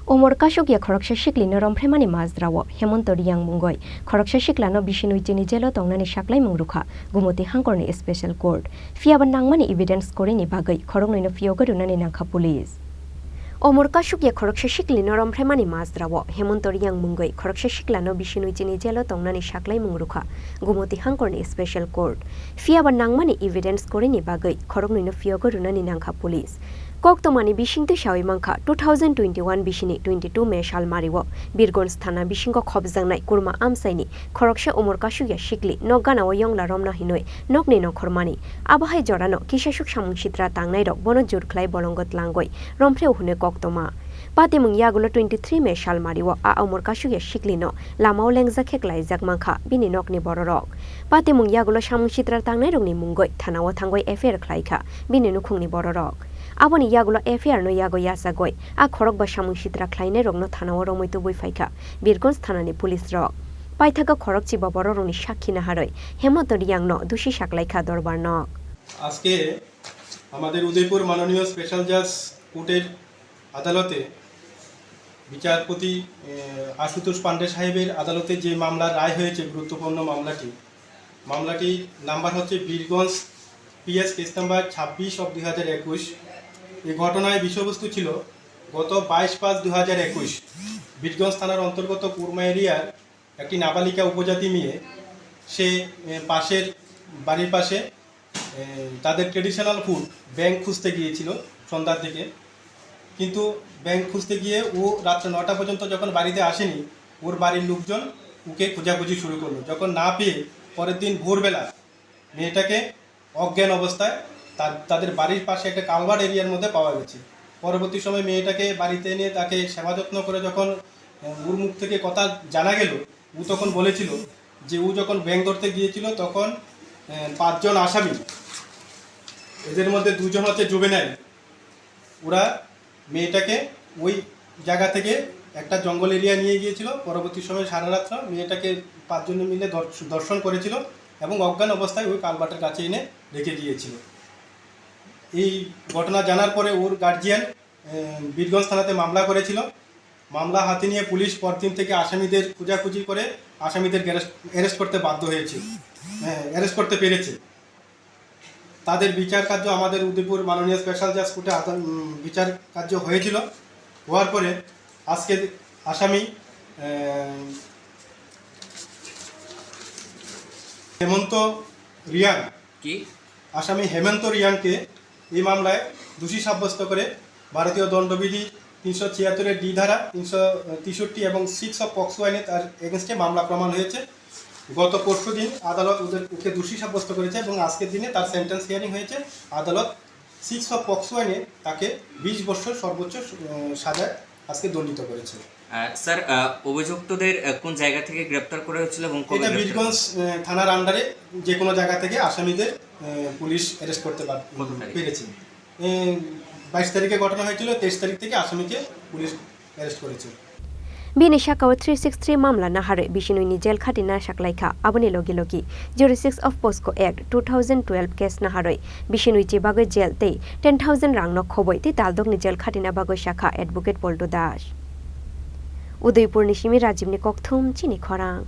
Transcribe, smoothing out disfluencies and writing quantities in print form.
Omar Kasukya Khorang Siklino Rompheremani Majrao Hemanta Reangno Khorang Siklino Bisinwichi Jailo tongnani saklai Rohorkha gumoti hangkorni special court fiaban nangmani evidence korini bagai khorong no fioga dunani nangkha police Omar Kasukya Khorang Siklino Rompheremani Majrao Hemanta Reangno Khorang Siklino Bisinwichi Jailo tongnani saklai Rohorkha gumoti hangkorni special court fiaban nangmani evidence korini bagai khorong no fioga dunani nangkha police Koktomani Bishingto Shawi Manka 2021 Bishini 22 May Shalmariwo Birgons Thana Bishingo Khobjangnai Kurma Amsaini Khoroksha Omar Kasukya Sikli Noganawo Yongla Romna Hinoi Nokni no Khormani Abahai Jorano Kishashuk Samung Chitra Tangnai Rok Bono Jurklai Bolongot Langoi Romphreu Hune Koktoma Patimung Yagulo 23 May Shalmariwo A Omar Kasukya Siklino Lamau Lengza Keklai Jakmanka Bini Nokni Bororok Patimung Yagulo Samung Chitra Tangnai Rokni Mungoi Thanawo Thangoi Affair Klaika Bini Nukhungni Bororok Aboni yagulo affair no yago yasagoi a khorok ba samung sitra khlaine rogno thanawo romoito boi faika birgons thanani police rok paithaga khorok chi baboro roni sakhi na haroi Hemanta Reangno dushi saklaikha দরবার nok আজকে আমাদের উদয়পুর মাননীয় special জাজ কোর্টের আদালতে বিচারপতি আশুতোষ পান্ডে সাহেবের আদালতে যে মামলার রায় হয়েছে গুরুত্বপূর্ণ মামলাটি নাম্বার হচ্ছে বীরগঞ্জ পিএস কেস নাম্বার 26/2021 এই ঘটনায় বিষয়বস্তু ছিল গত 22/5/2021 বীরগঞ্জ থানার অন্তর্গত কুরমা এরিয়ার একটি নাবালিকা উপজাতি মেয়ে সে পাশের বাড়ির পাশে তাদের ট্রেডিশনাল ফুড ব্যাংক খুঁজতে গিয়েছিল সন্ধ্যার দিকে কিন্তু ব্যাংক খুঁজতে গিয়ে ও রাত 9টা পর্যন্ত যখন বাড়িতে আসেনি ওর বাড়ির লোকজন ওকে খোঁজাখুঁজি শুরু করলো যখন না পেয়ে পরের দিন ভোরবেলা মেয়েটাকে অজ্ঞান অবস্থায় তাদের বাড়ির পাশে একটা কালভার্ট এরিয়ার মধ্যে পাওয়া গেছে পরবর্তী সময় মেয়েটাকে বাড়িতে এনে তাকে সেবা যত্ন করে যখন ওর মুখ থেকে কথা জানা গেল ও তখন বলেছিল যে ও যখন ব্যাংক ধরতে গিয়েছিল তখন 5 জন আসামি এদের মধ্যে 2 জন হচ্ছে জুভেনাইল ওরা মেয়েটাকে ওই জায়গা থেকে একটা জঙ্গল এরিয়া নিয়ে গিয়েছিল পরবর্তী সময় সারা রাত মেয়েটাকে 5 জন মিলে দর্শন করেছিল এবং অজ্ঞান অবস্থায় ওই কালভার্টের কাছে এনে রেখে দিয়েছিল এই ঘটনা জানার পরে ওর গার্জিয়ান বীরগঞ্জ থানাতে মামলা করেছিল মামলা হাতে নিয়ে পুলিশ পরদিন থেকে আসামিদের খোঁজাখুঁজি করে আসামিদের অ্যারেস্ট করতে বাধ্য হয়েছে অ্যারেস্ট করতে পেরেছে তাদের বিচার কার্য আমাদের উদয়পুর মাননীয় স্পেশাল জাজ কোর্টে বিচার কার্য হয়েছিল হওয়ার পরে আজকে আসামি হেমন্ত রিয়াং আসামি হেমন্ত রিয়াংকে এই মামলায় দোষী সাব্যস্ত করে ভারতীয় দণ্ডবিধি 376 ডি ধারা 363 এবং 6 অফ পক্সো আইনে তার এগেনস্টে মামলা প্রমাণ হয়েছে গত পরশুদিন আদালত ওকে দোষী সাব্যস্ত করেছে এবং আজকের দিনে তার সেন্টেন্স হিয়ারিং হয়েছে আদালত 6 অফ পক্সো আইনে তাকে 20 বছর সর্বোচ্চ সাজায় আজকে দণ্ডিত করেছে স্যার অভিযুক্তদের কোন জায়গা থেকে গ্রেফতার করা হয়েছিল এবং এটা বীরগঞ্জ থানার আন্ডারে যে কোনো জায়গা থেকে আসামিদের পুলিশ অ্যারেস্ট করতে পেরেছে 22 তারিখে ঘটনা হয়েছিল 23 তারিখ থেকে আসামিকে পুলিশ অ্যারেস্ট করেছে Bini Shakawa 363 Mamla Nahare Bisinwichi Jail Khatina Saklaikha Aboni Logi 06 of POSCO Act 2012 case Naharoi Bisinwichi Bagoi Jail Te 10,000 Rang no Khoboi Ti Taldogni Jail Khatina Bagoi Shakha Advocate Polto Das Udaipur Nishimi Rajibni Kokthum Chini Khorang